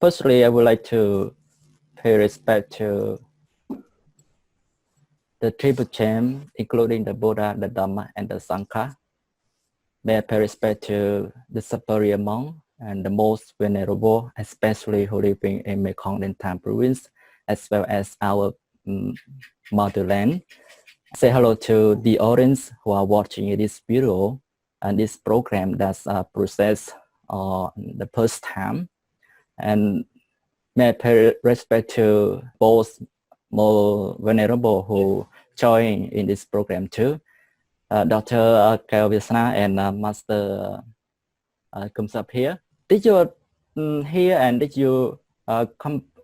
Firstly, I would like to pay respect to the triple chain, including the Buddha, the Dhamma, and the Sangha. May I pay respect to the superior monk and the most venerable, especially who living in Mekong and Tam province, as well as our motherland. Say hello to the audience who are watching this video and this program that's processed the first time. And may I pay respect to both more venerable who join in this program too. Dr. Kalvisna and Master comes up here. Did you hear and did you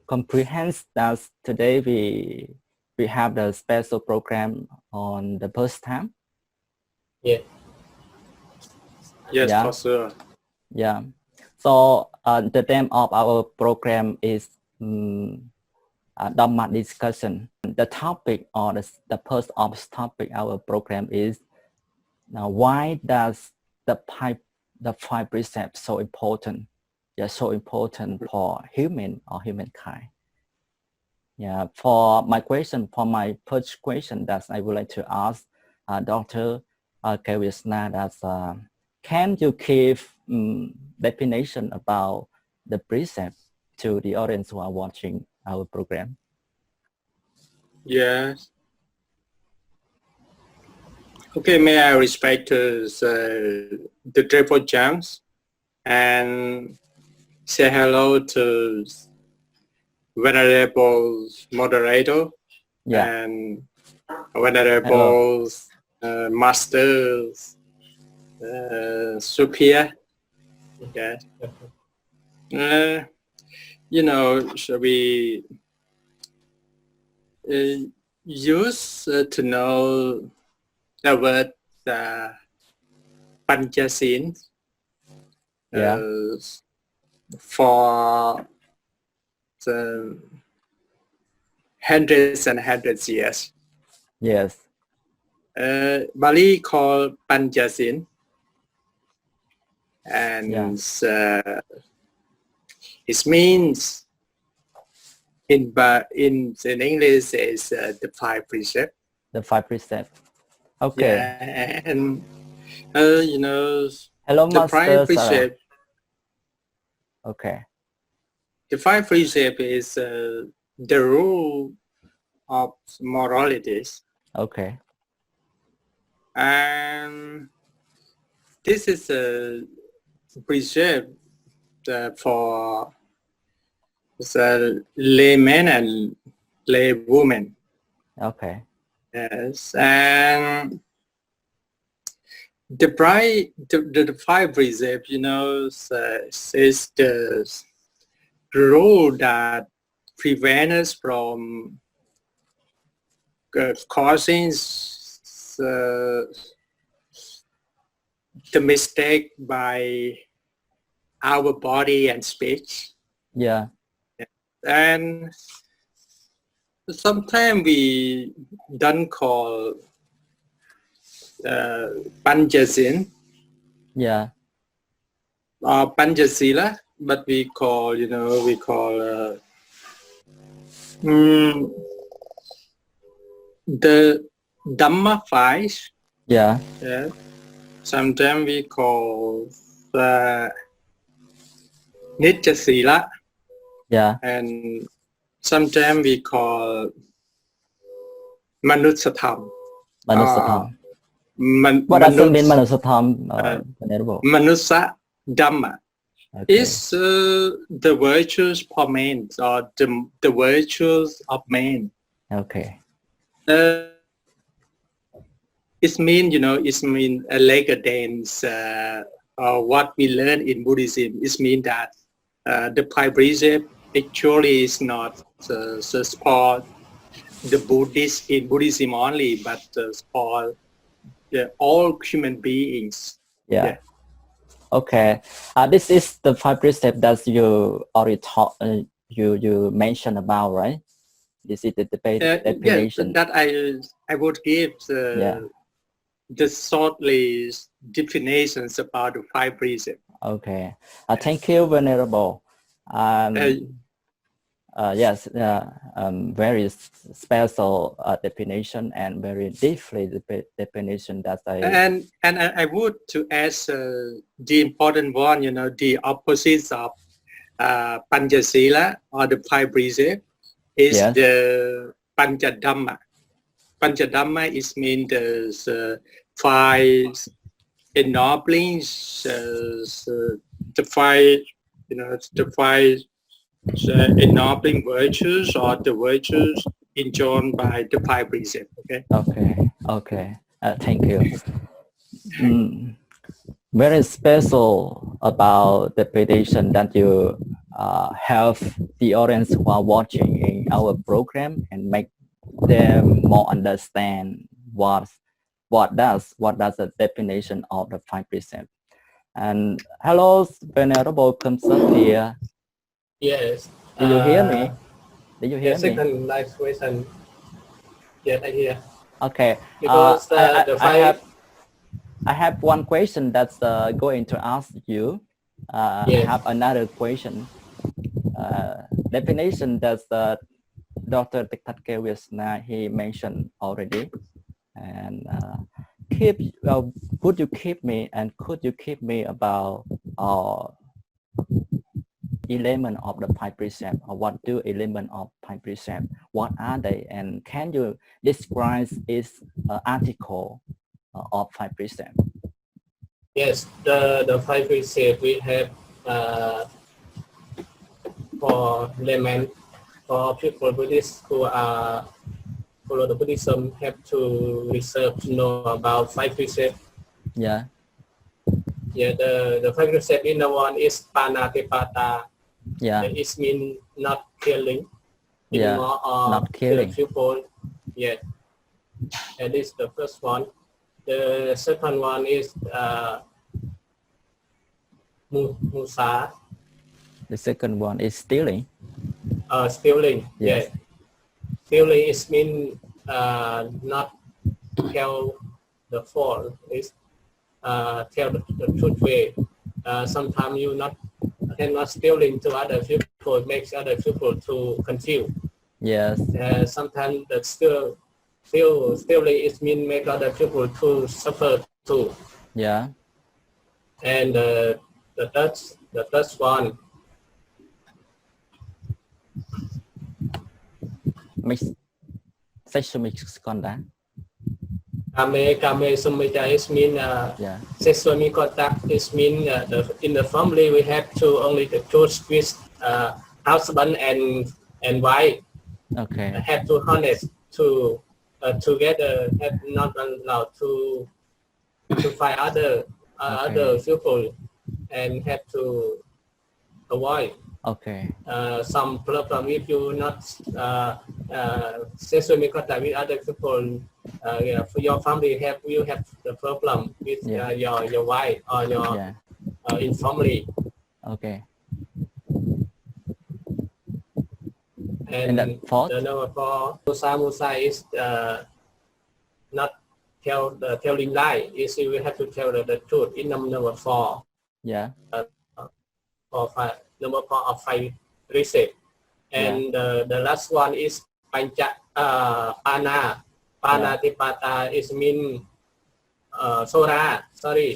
comprehend that today we have the special program on the first time? Yeah. Yes, Yeah. for sure. Yeah. So the name of our program is Dhamma discussion. The topic or the first of topic our program is why does the five precepts so important? Yeah, so important for human or humankind. Yeah, for my first question that I would like to ask Dr. Kalvisna, that can you give definition about the precept to the audience who are watching our program? Yes. Okay, may I respect the triple jams and say hello to venerable moderator and venerable masters, superior. Okay. Shall we use to know the word Panchasin for the hundreds and hundreds years. Yes. Bali called Panchasin, and it means in English is the five precepts. The five precepts. Okay. Yeah, and hello, the five precept. Okay. The five precept is the rule of moralities. Okay. And this is a precept for the layman and laywoman. Okay. Yes, and the five precepts, is the rule that prevent us from causing the mistake by our body and speech. Yeah. And sometimes we don't call Panchasin. Yeah. Or Panchasila, but we call the Dhamma five. Yeah. Yeah. Sometimes we call Nitya-sila. Yeah. And sometimes we call Manusatham. Manusatham. What does it mean, Manusatham? Manusa Dhamma is the virtues for men, or the virtues of men. Okay. It means, like a dance, or what we learn in Buddhism. It means that the five precepts actually is not for the Buddhists in Buddhism only, but for all human beings. Yeah. Okay. This is the five precepts that you already taught. You mentioned about, right? This is the definition. That I would give the shortly definitions about the five precepts. Okay. Thank you, Venerable. Yes, very special definition and very deeply definition that and I would to ask the important one, the opposites of Panchasila or the five precepts is yes, the Panchadhamma. Panchadhamma is mean the five ennobling, the five, the five ennobling virtues or the virtues enjoined by the five precepts. okay. Thank you. Very special about the prediction that you have the audience who are watching in our program and make them more understand what does the definition of the five precepts. And hello, Venerable Kamsat here. Yes. Do you hear me? Do you hear the second last question. Yes, I hear. Okay. Because the five. I have one question that's going to ask you. Yes. I have another question. Definition that Dr. Tiktatke Wisna he mentioned already. And could you keep me about element of the five precepts, or what do element of five precepts? What are they, and can you describe its article of five precepts? Yes, the five precepts we have for laymen, for people Buddhists who are follow the Buddhism have to research to know about five precepts. Yeah. Yeah, the five precepts in the one is panatipata. Yeah. It means not killing. Yeah. Not killing. People. Yeah. And this is the first one. The second one is musa. The second one is stealing. Stealing. Yes. Yeah. Stealing is mean not tell the fault. Is tell the truth way. Sometimes you cannot stealing to other people, makes other people to confuse. Yes. Sometimes the stealing is mean make other people to suffer too. Yeah. And the third one. Sexual misconduct. Kame sumita is mean sexual misconduct is mean in the family we have to only the choose with husband and wife. Okay. Have to honest to together, have not allowed to find other people and have to avoid. Okay. Some problem if you not sexually contact with other people, for your family you have the problem with your wife or your in family. Okay. And the number four, musa is not telling lie. Is you have to tell the truth in number four. Yeah. Or five, number four of five precept. And the last one is panatipata is mean sora. Sora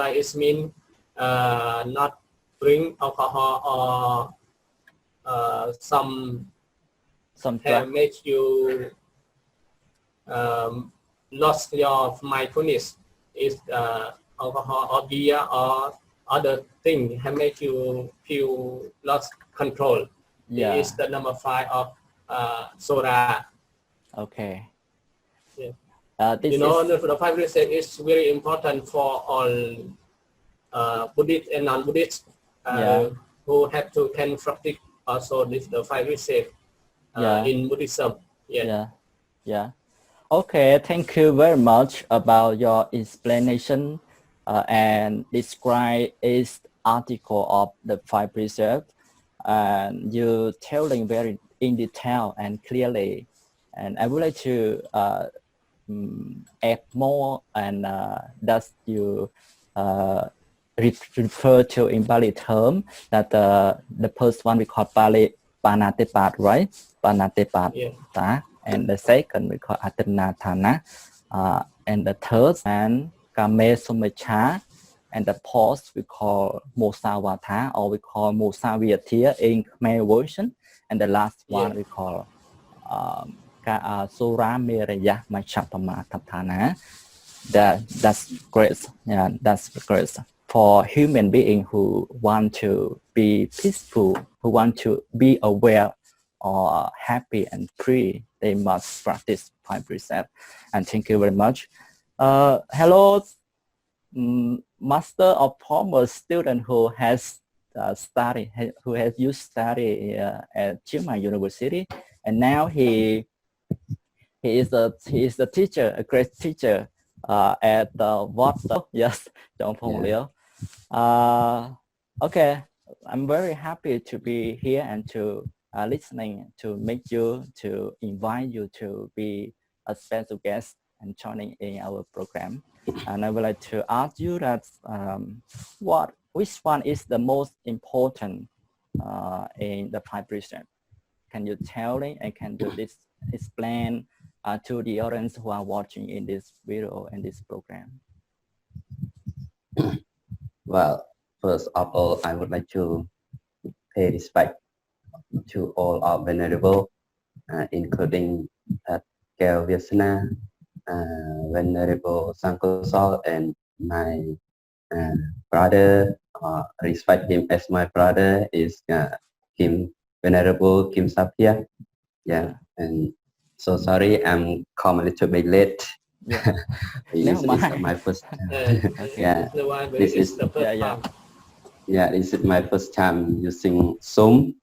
is mean not drink alcohol or some makes you lost your mindfulness. Is alcohol or beer or other thing have make you feel lost control. Yeah. This is the number five of soda. Okay. Yeah. The five precepts is very important for all Buddhist and non-Buddhist who have to can practice also this the five precepts in Buddhism. Yeah. Okay, thank you very much about your explanation and describe its article of the five precepts. And you telling very in detail and clearly. And I would like to add more and that you refer to in Bali term that the first one we call Bali Panatepat, right? Panatepat. Yeah. And the second we call Atanatana. And the third and Kame Sumecha. And the fourth we call Mosawata, or we call Mosaviatia in Khmer version. And the last one we call Sura Miraya Machapama Tatana. That's great. Yeah, that's great. For human being who want to be peaceful, who want to be aware or happy and free, they must practice 5 precepts. And thank you very much. Hello, master or former student who has used study at Chiang Mai University, and now he is a teacher, a great teacher at what? Yes, John Phong Liu. Okay, I'm very happy to be here and to listening to invite you to be a special guest and joining in our program. And I would like to ask you that which one is the most important in the 5 precepts? Can you tell me and can you explain to the audience who are watching in this video and this program? Well, first of all, I would like to pay respect to all our venerable, including Kel Viesna, Venerable Sankosal, and my brother. Respect him as my brother is Venerable Kim Sapia. Yeah, and so sorry, I'm come a little bit late. Yeah. This is my first time. This is the first time. Yeah, this is my first time using Zoom.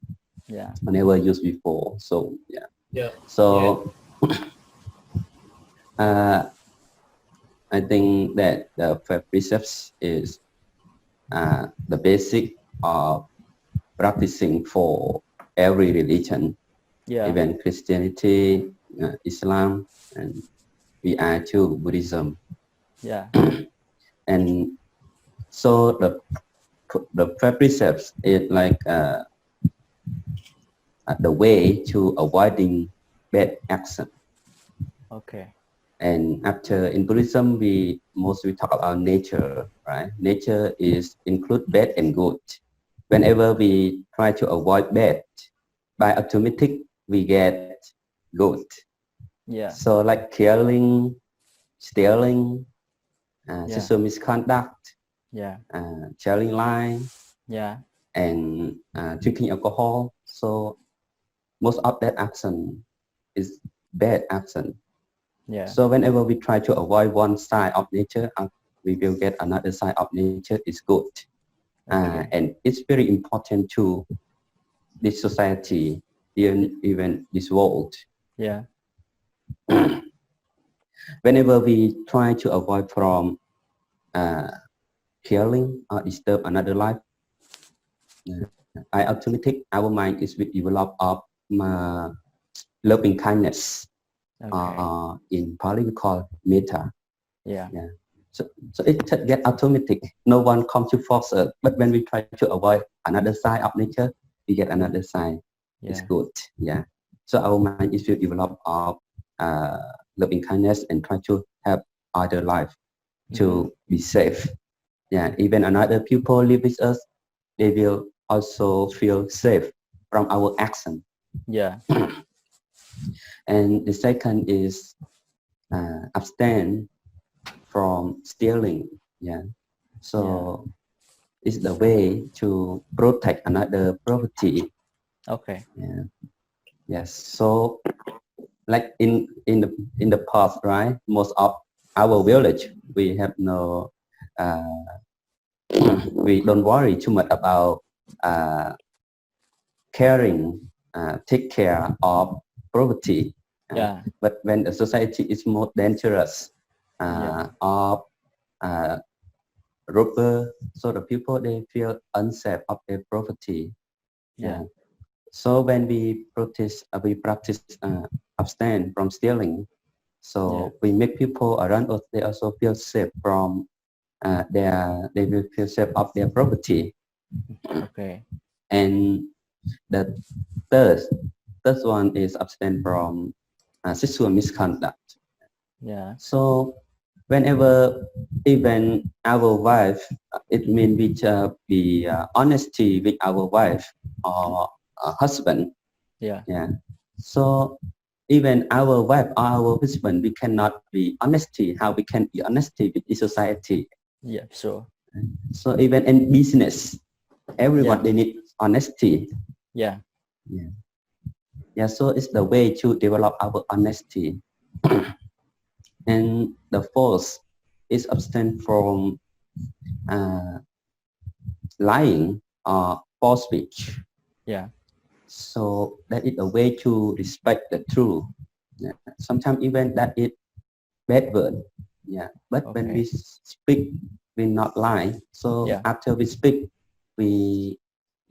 Yeah. I never used before. So Yeah. So I think that the 5 precepts is the basic of practicing for every religion, even Christianity, Islam, and we are too Buddhism. Yeah. And so the 5 precepts is like the way to avoiding bad action. Okay. And after in Buddhism, we mostly talk about nature, right? Nature is include bad and good. Whenever we try to avoid bad, by automatic we get good. Yeah. So like killing, stealing, sexual misconduct, telling lies, and drinking alcohol. So most of that action is bad action. Yeah. So whenever we try to avoid one side of nature, we will get another side of nature is good. And it's very important to this society, even this world. Yeah. Whenever we try to avoid from killing or disturb another life, by automatic our mind is will develop of loving kindness. In Pali we call metta. So it get automatic. No one comes to force us. But when we try to avoid another side of nature, we get another side. It's good. Yeah. So our mind is will develop of loving kindness and try to help other life to be safe. Yeah. Even another people live with us, they will also feel safe from our action. Yeah. And the second is abstain from stealing. Yeah. So it's the way to protect another property. Okay. Yeah. Yes. So like in the past, right? Most of our village, we have no we don't worry too much about take care of property. But when the society is more dangerous of robber, so the people they feel unsafe of their property. So when we practice abstain from stealing, so we make people around us they also feel safe from they will feel safe of their property. Okay. And the third one is abstain from sexual misconduct. Yeah. So whenever even our wife, it means we be honesty with our wife or husband. Yeah. Yeah. So even our wife or our husband, we cannot be honesty. How we can be honesty with the society? Yeah, sure. So even in business, everyone Yeah. they need honesty. Yeah. Yeah. Yeah. So it's the way to develop our honesty. And the fourth is abstain from lying or false speech. Yeah. So that is a way to respect the truth. Yeah. Sometimes even that is bad word. Yeah. But when we speak, we not lie. So Yeah. after we speak, we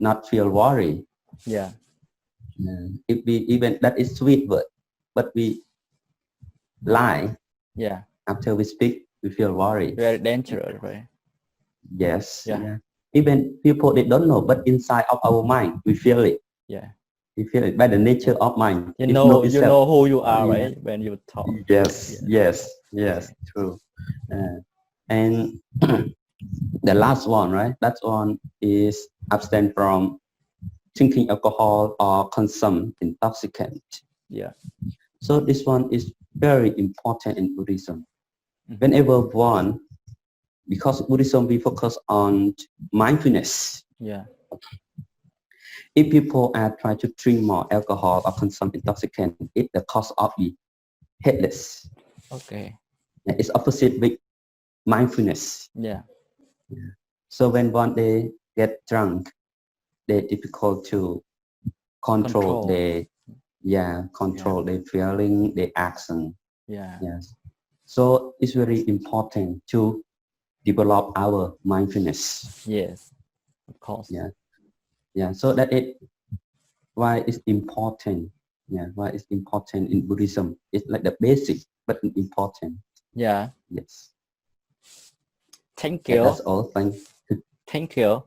not feel worried. Yeah. If we even that is sweet word, but we lie Yeah. after we speak, we feel worried. Very dangerous, right? Yes. Yeah. Yeah. Even people they don't know, but inside of our mind, we feel it. Yeah. We feel it by the nature of mind. You It know itself. who you are, Yeah. right? When you talk. Yes. Yes. True. And the last one, right? That one is abstain from drinking alcohol or consume intoxicant. Yeah. So this one is very important in Buddhism. Mhm. Whenever one, because Buddhism we focus on mindfulness. Yeah. If people are trying to drink more alcohol or consume intoxicant, it's the cause of the headless. Okay. It's opposite with mindfulness. Yeah. So when one they get drunk, they're difficult to control their feeling, their action. Yeah. Yes. So it's very important to develop our mindfulness. Yes. Of course. Yeah. Yeah. So that why it's important. Yeah. Why it's important in Buddhism. It's like the basic, but important. Yeah. Yes. Thank Yeah, you. that's all. Thank you.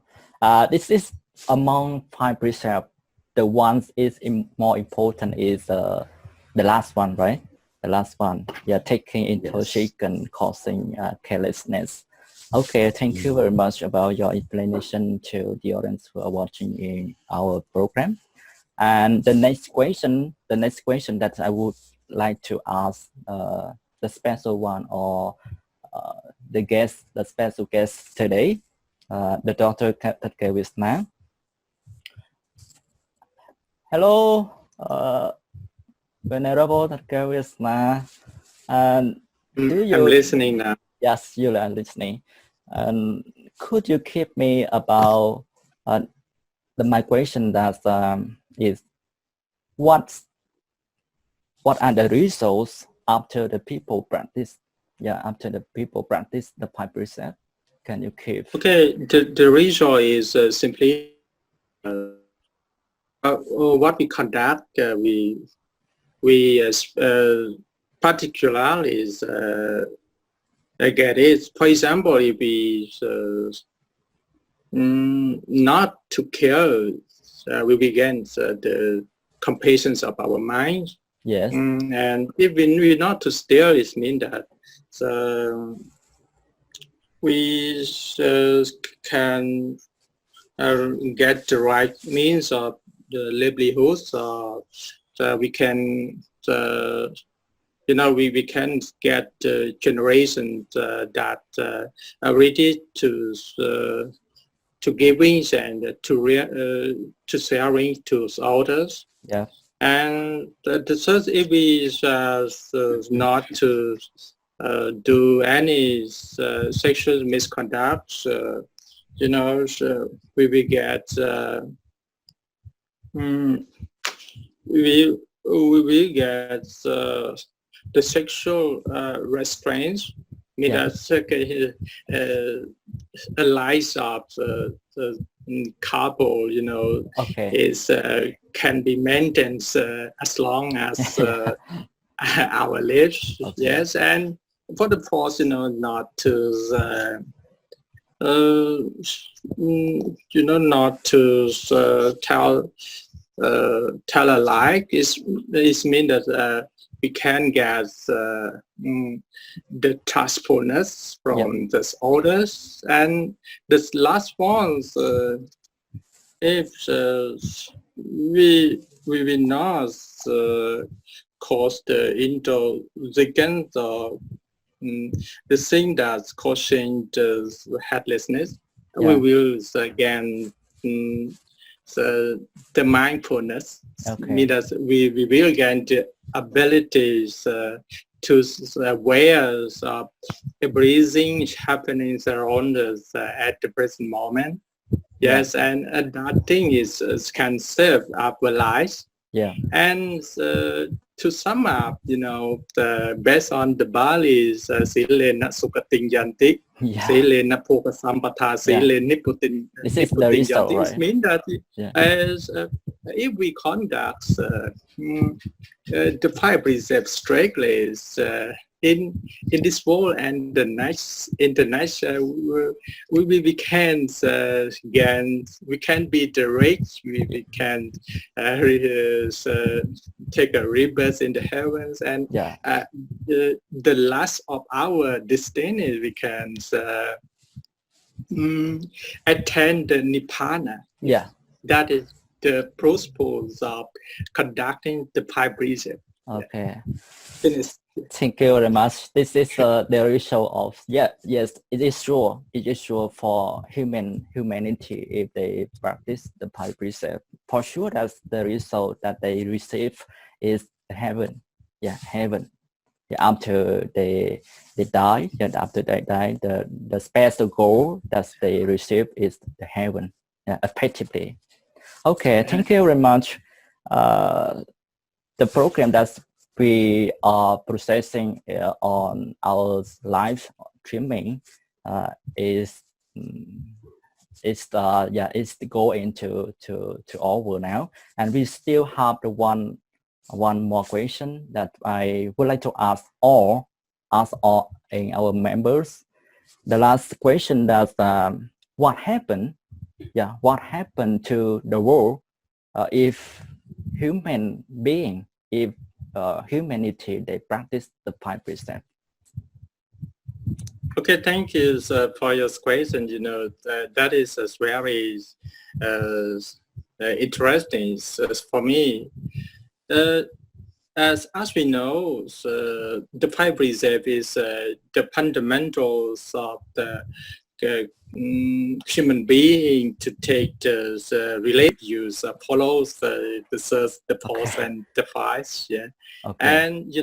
This is among 5 precepts. The one is more important is the last one, right? The last one. Yeah, taking intoxication, causing carelessness. Okay, thank you very much about your explanation to the audience who are watching in our program. And the next question that I would like to ask the special one or the special guest today, the Dr. Wisma. Hello, Venerable Dr. Wisma. And I'm listening now. Yes, you are listening. And could you keep me about the migration that is what are the results after the people practice? Yeah, after the people practice the 5 precepts, can you keep? Okay, the result is simply what we conduct. We particularly is get it. For example, if we not to care, we begin the compassion of our mind. Yes. And if we not to steer, it means that we can get the right means of the livelihood. So we can, we can get the generation that are ready to giving and to sharing to others. Yeah. And the third is not to do any sexual misconduct. So we will get we will get the sexual restraints. A life of the couple, is can be maintained as long as our lives. Okay. Yes, and for the fourth, not to not to tell a lie is mean that we can get the trustfulness from the others, and this last ones, if we will not cause the indulgence or the thing that's causing the headlessness, we will again the mindfulness. Means that we will gain the abilities to aware of the breathing happening around us at the present moment. Yes, and that thing can serve our lives. Yeah. And to sum up, based on the Bali's Silena Sukating Yanti, Silena Poka Sampata, Silena Niputin, This is the result, right? It means that as if we conduct the 5 precepts strictly in this world and the next international, we can be direct. We can take a rebirth in the heavens, and the last of our destiny we can attend the Nibbana. Yeah, that is the purpose of conducting the 5 precepts. Okay. Finish. Thank you very much. This is the result of yes, it is sure. It is sure for humanity if they practice the 5 precepts. For sure, that's the result that they receive is heaven. Yeah, heaven. Yeah, after they die, and after they die, the special goal that they receive is the heaven. Yeah, effectively. Okay, thank you very much. The program that we are processing on our live streaming is the goal into to over now, and we still have the one more question that I would like to ask all in our members. The last question that what happened to the world if humanity they practice the 5 precepts? Okay, thank you for your question. That is very interesting for me. As we know, the 5 precepts is the fundamentals of the human being to take the related use follows the first, the fourth, and the 5. Yeah. Okay. And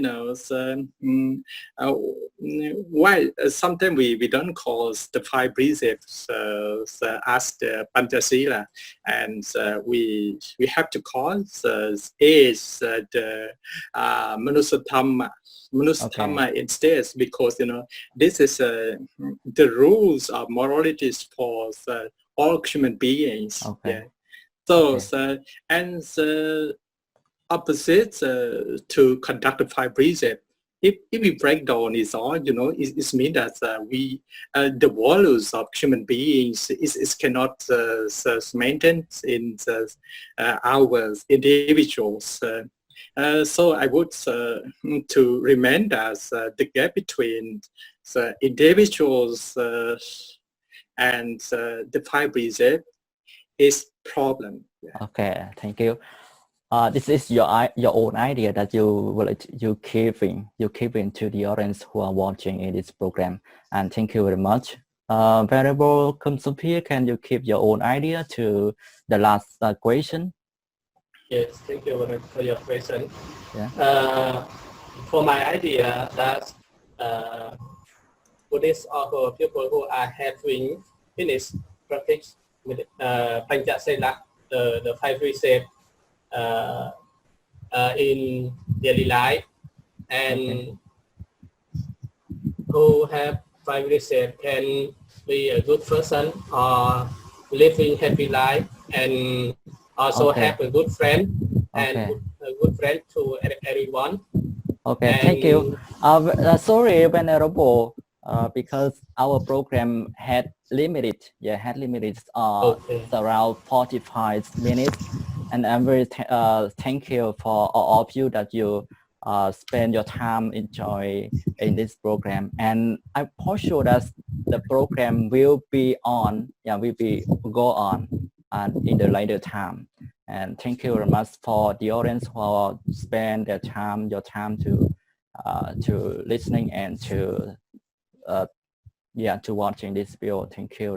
why sometimes we don't call the 5 precepts as the Panchasila, and we have to call is the Manusa Dhamma instead, because this is the rules of moralities for all human beings. Okay. Yeah. So and opposite to conduct the 5 precepts. If we break down this all, it means that we the values of human beings is cannot maintain in our individuals. So I would to remind us the gap between the individuals and the 5 precepts is problem. Yeah. Okay, thank you. This is your own idea that you keeping to the audience who are watching in this program, and thank you very much. Venerable Kumsupir, can you keep your own idea to the last question? Yes, thank you very much for your question. Yeah. For my idea that Buddhists or people who are having finished practice with Panchasila, the 5 precepts in daily life, and who have 5 precepts can be a good person or living happy life, and also have a good friend and a good friend to everyone. Okay, and thank you. Sorry, Venerable because our program had limited, Okay. around 45 minutes, and I'm very thank you for all of you that you spend your time enjoy in this program, and I'm for sure that the program will be on, go on in the later time. And thank you very much for the audience who spend your time to listening and to watching this video. Thank you.